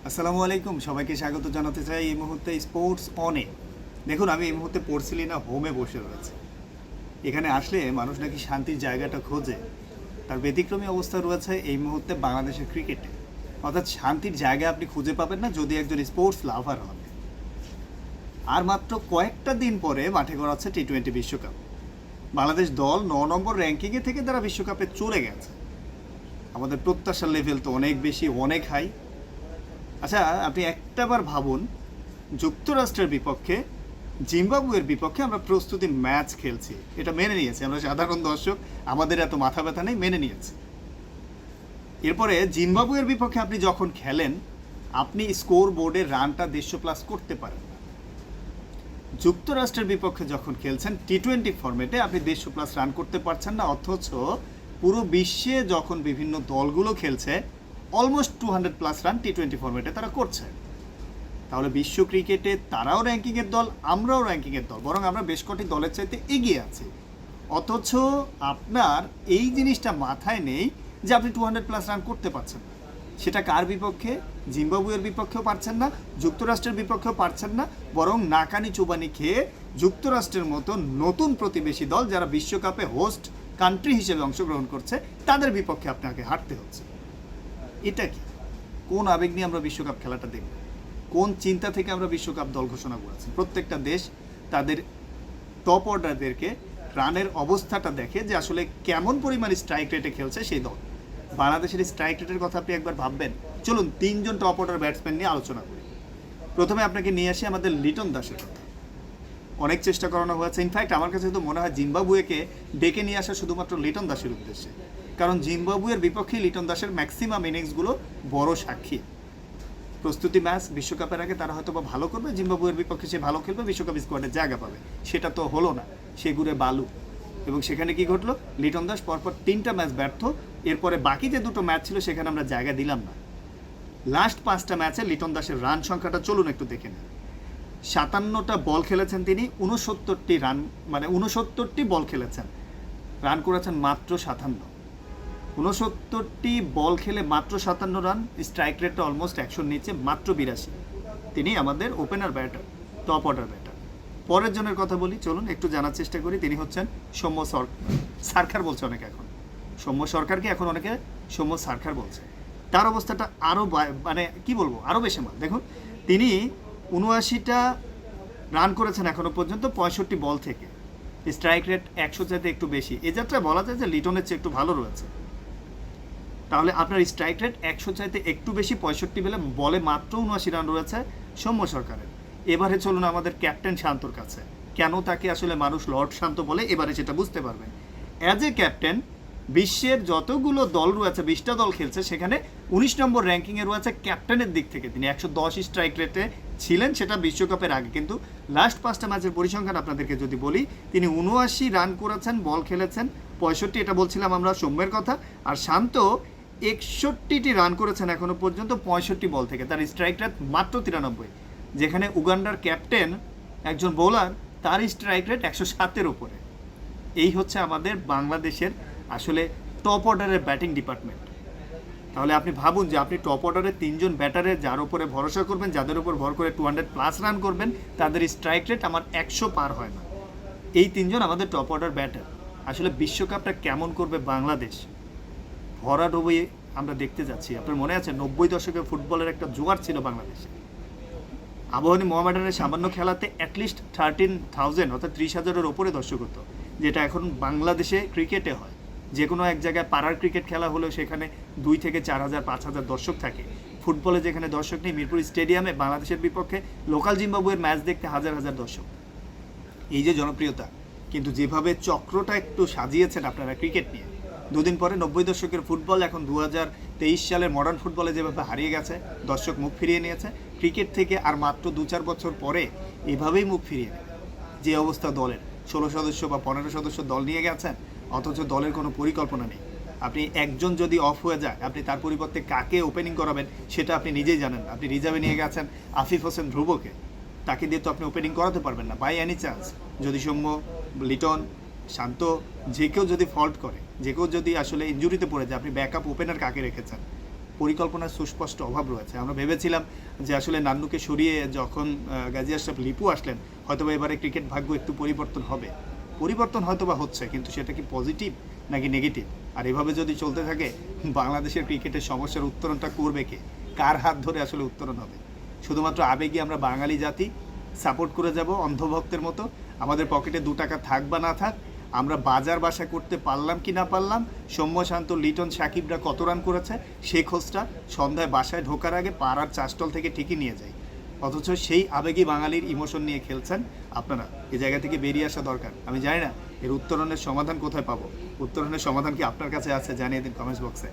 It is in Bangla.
আসসালামু আলাইকুম, সবাইকে স্বাগত জানাতে চাই এই মুহূর্তে স্পোর্টস অনে। দেখুন, আমি এই মুহূর্তে পড়ছিলি না হোমে বসে রয়েছে। এখানে আসলে মানুষ নাকি শান্তির জায়গাটা খোঁজে, তার ব্যতিক্রমী অবস্থা রয়েছে এই মুহূর্তে বাংলাদেশের ক্রিকেটে। অর্থাৎ শান্তির জায়গা আপনি খুঁজে পাবেন না যদি একজন স্পোর্টস লাভার হন। আর মাত্র কয়েকটা দিন পরে মাঠে গড়াচ্ছে টি-20 বিশ্বকাপ। বাংলাদেশ দল 9 নম্বর র্যাঙ্কিংয়ে থেকে তারা বিশ্বকাপে চলে গেছে। আমাদের প্রত্যাশার লেভেল তো অনেক বেশি, অনেক হাই। আচ্ছা, আপনি একটাবার ভাবুন, যুক্তরাষ্ট্রের বিপক্ষে, জিম্বাবুয়ের বিপক্ষে আমরা প্রস্তুতি ম্যাচ খেলছি, এটা মেনে নিয়েছি আমরা সাধারণ দর্শক, আমাদের এত মাথা ব্যথা নেই, মেনে নিয়েছি। এরপরে জিম্বাবুয়ের বিপক্ষে আপনি যখন খেলেন, আপনি স্কোর বোর্ডে রানটা 150+ করতে পারেন না। যুক্তরাষ্ট্রের বিপক্ষে যখন খেলছেন টি-20 ফরম্যাটে, আপনি 150+ রান করতে পারছেন না, অথচ পুরো বিশ্বে যখন বিভিন্ন দলগুলো খেলছে অলমোস্ট 200+ রান টি-20 ফরম্যাটে তারা করছে। তাহলে বিশ্ব ক্রিকেটে তারাও র্যাঙ্কিংয়ের দল, আমরাও র্যাঙ্কিংয়ের দল, বরং আমরা বেশ কটি দলের চাইতে এগিয়ে আছি। অথচ আপনার এই জিনিসটা মাথায় নেই যে আপনি 200+ রান করতে পারছেন না। সেটা কার বিপক্ষে? জিম্বাবুয়ের বিপক্ষেও পারছেন না, যুক্তরাষ্ট্রের বিপক্ষেও পারছেন না, বরং নাকানি চুবানি খেয়ে যুক্তরাষ্ট্রের মতো নতুন প্রতিবেশী দল যারা বিশ্বকাপে হোস্ট কান্ট্রি হিসেবে অংশগ্রহণ করছে তাদের বিপক্ষে আপনাকে হারতে হচ্ছে। এটা কি? কোন আবেগ নিয়ে আমরা বিশ্বকাপ খেলাটা দেখব? কোন চিন্তা থেকে আমরা বিশ্বকাপ দল ঘোষণা করেছি? প্রত্যেকটা দেশ তাদের টপ অর্ডারদেরকে রানের অবস্থাটা দেখে যে আসলে কেমন পরিমাণ স্ট্রাইক রেটে খেলছে সেই দল। বাংলাদেশের স্ট্রাইক রেটের কথা আপনি একবার ভাববেন। চলুন 3জন টপ অর্ডার ব্যাটসম্যান নিয়ে আলোচনা করি। প্রথমে আপনাকে নিয়ে আসি আমাদের লিটন দাসের কথা। অনেক চেষ্টা করানো হয়েছে, ইনফ্যাক্ট আমার কাছে তো মনে হয় জিম্বাবুয়েকে ডেকে নিয়ে আসা শুধুমাত্র লিটন দাসের উদ্দেশ্যে, কারণ জিম্বাবুয়ের বিপক্ষে লিটন দাসের ম্যাক্সিমাম ইনিংসগুলো বড় সাক্ষী। প্রস্তুতি ম্যাচ বিশ্বকাপের আগে তারা হয়তো বা ভালো করবে, জিম্বাবুয়ের বিপক্ষে সে ভালো খেলবে, বিশ্বকাপ স্কোয়াডে জায়গা পাবে। সেটা তো হলো না, সে ঘুরে বালু। এবং সেখানে কি ঘটলো? লিটন দাস পরপর 3টা ম্যাচ ব্যর্থ। এরপরে বাকি যে 2টো ম্যাচ ছিল সেখানে আমরা জায়গা দিলাম না। লাস্ট 5টা ম্যাচে লিটন দাসের রান সংখ্যাটা চলুন একটু দেখে নিন। 57টা বল খেলেছেন তিনি, 69টি রান, মানে 69টি বল খেলেছেন, রান করেছেন মাত্র 57। 69টি বল খেলে মাত্র 57 রান, স্ট্রাইক রেটটা অলমোস্ট 100-র নিচে, মাত্র 82। তিনি আমাদের opener batter, top order batter. পরের জনের কথা বলি, চলুন একটু জানার চেষ্টা করি। তিনি হচ্ছেন সৌম্য সরকার বলছে অনেকে, এখন সৌম্য সরকারকে এখন অনেকে সৌম্য সরকার বলছে। তার অবস্থাটা আরও মানে কি বলবো, আরও বেশি মাল। দেখুন, তিনি 79টা রান করেছেন এখনো পর্যন্ত 65 বল থেকে, স্ট্রাইক রেট 100 চাইতে একটু বেশি। এ যাত্রায় বলা যায় যে লিটনের চেয়ে একটু ভালো রয়েছে। তাহলে আপনার স্ট্রাইক রেট 100 চাইতে একটু বেশি, 65 বলে মাত্র 79 রান রয়েছে সৌম্য সরকারের। এবারে চলুন আমাদের ক্যাপ্টেন শান্তর কাছে। কেন তাকে আসলে মানুষ লর্ড শান্ত বলে, এবারে সেটা বুঝতে পারবেন। অ্যাজ এ ক্যাপ্টেন, বিশ্বের যতগুলো দল রয়েছে, 20টা দল খেলছে, সেখানে 19 নম্বর র্যাঙ্কিংয়ে রয়েছে ক্যাপ্টেনের দিক থেকে। তিনি 110 স্ট্রাইক রেটে ছিলেন, সেটা বিশ্বকাপের আগে। কিন্তু লাস্ট 5টা ম্যাচের পরিসংখ্যান আপনাদেরকে যদি বলি, তিনি 79 রান করেছেন, বল খেলেছেন 65, এটা বলছিলাম আমরা সৌম্যের কথা। আর শান্ত 61টি রান করেছেন এখনো পর্যন্ত 65 বল থেকে, তার স্ট্রাইক রেট মাত্র 93। যেখানে উগান্ডার ক্যাপ্টেন একজন বোলার, তার স্ট্রাইক রেট 107-এর উপরে। এই হচ্ছে আমাদের বাংলাদেশের আসলে টপ অর্ডারের ব্যাটিং ডিপার্টমেন্ট। তাহলে আপনি ভাবুন যে আপনি টপ অর্ডারের 3জন ব্যাটারের যার উপরে ভরসা করবেন, যাদের উপর ভর করে 200+ রান করবেন, তাদের স্ট্রাইক রেট আমার 100 পার হয় না। এই 3জন আমাদের টপ অর্ডার ব্যাটার। আসলে বিশ্বকাপটা কেমন করবে বাংলাদেশ, ভরা ডুবে আমরা দেখতে যাচ্ছি। আপনার মনে আছে 90 দশকে ফুটবলের একটা জোয়ার ছিল বাংলাদেশে। আবাহনী মোহামেডানের সামান্য খেলাতে অ্যাটলিস্ট 13,000 অর্থাৎ 30,000-এর ওপরে দর্শক হতো, যেটা এখন বাংলাদেশে ক্রিকেটে হয়। যে কোনো এক জায়গায় পাড়ার ক্রিকেট খেলা হলেও সেখানে 2 থেকে 4,000, 5,000 দর্শক থাকে। ফুটবলে যেখানে দর্শক নেই, মিরপুর স্টেডিয়ামে বাংলাদেশের বিপক্ষে লোকাল জিম্বাবুয়ের ম্যাচ দেখতে হাজার হাজার দর্শক। এই যে জনপ্রিয়তা, কিন্তু যেভাবে চক্রটা একটু সাজিয়েছেন আপনারা ক্রিকেট নিয়ে, দুদিন পরে 90 দশকের ফুটবল এখন 2023 সালের মডার্ন ফুটবলে যেভাবে হারিয়ে গেছে, দর্শক মুখ ফিরিয়ে নিয়েছে, ক্রিকেট থেকে আর মাত্র 2-4 বছর পরে এভাবেই মুখ ফিরিয়ে নেবে। যে অবস্থা দলের, 16 সদস্য বা 15 সদস্য দল নিয়ে গেছেন, অথচ দলের কোনো পরিকল্পনা নেই। আপনি একজন যদি অফ হয়ে যায়, আপনি তার পরিবর্তে কাকে ওপেনিং করাবেন সেটা আপনি নিজেই জানেন। আপনি রিজার্ভে নিয়ে গেছেন আফিফ হোসেন ধ্রুবকে, তাকে দিয়ে তো আপনি ওপেনিং করাতে পারবেন না বাই এনি চান্স। যদি সৌম্য, লিটন, শান্ত, যে কেউ যদি ফল্ট করে, যে কেউ যদি আসলে ইনজুরিতে পড়ে যায়, আপনি ব্যাকআপ ওপেনার কাকে রেখেছেন? পরিকল্পনার সুস্পষ্ট অভাব রয়েছে। আমরা ভেবেছিলাম যে আসলে নান্নুকে সরিয়ে যখন গাজী আশরাফ লিপু আসলেন হয়তোবা এবারে ক্রিকেট ভাগ্য একটু পরিবর্তন হবে। পরিবর্তন হয়তোবা হচ্ছে, কিন্তু সেটা কি পজিটিভ নাকি নেগেটিভ? আর এভাবে যদি চলতে থাকে বাংলাদেশের ক্রিকেটের সমস্যার উত্তরণটা করবে কে? কার হাত ধরে আসলে উত্তরণ হবে? শুধুমাত্র আবেগে আমরা বাঙালি জাতি সাপোর্ট করে যাব অন্ধভক্তের মতো। আমাদের পকেটে 2 টাকা থাক বা না থাক, আমরা বাজার বাসা করতে পারলাম কি না পারলাম, সৌম্য শান্ত, লিটন, সাকিবরা কত রান করেছে সেই খোঁজটা সন্ধ্যায় বাসায় ঢোকার আগে পাড়ার চাষটল থেকে ঠিকই নিয়ে যাই। অথচ সেই আবেগী বাঙালির ইমোশন নিয়ে খেলছেন আপনারা। এই জায়গা থেকে বেরিয়ে আসা দরকার। আমি জানি না এর উত্তরণের সমাধান কোথায় পাবো। উত্তরণের সমাধান কি আপনার কাছে আছে? জানিয়ে দিন কমেন্টস বক্সে।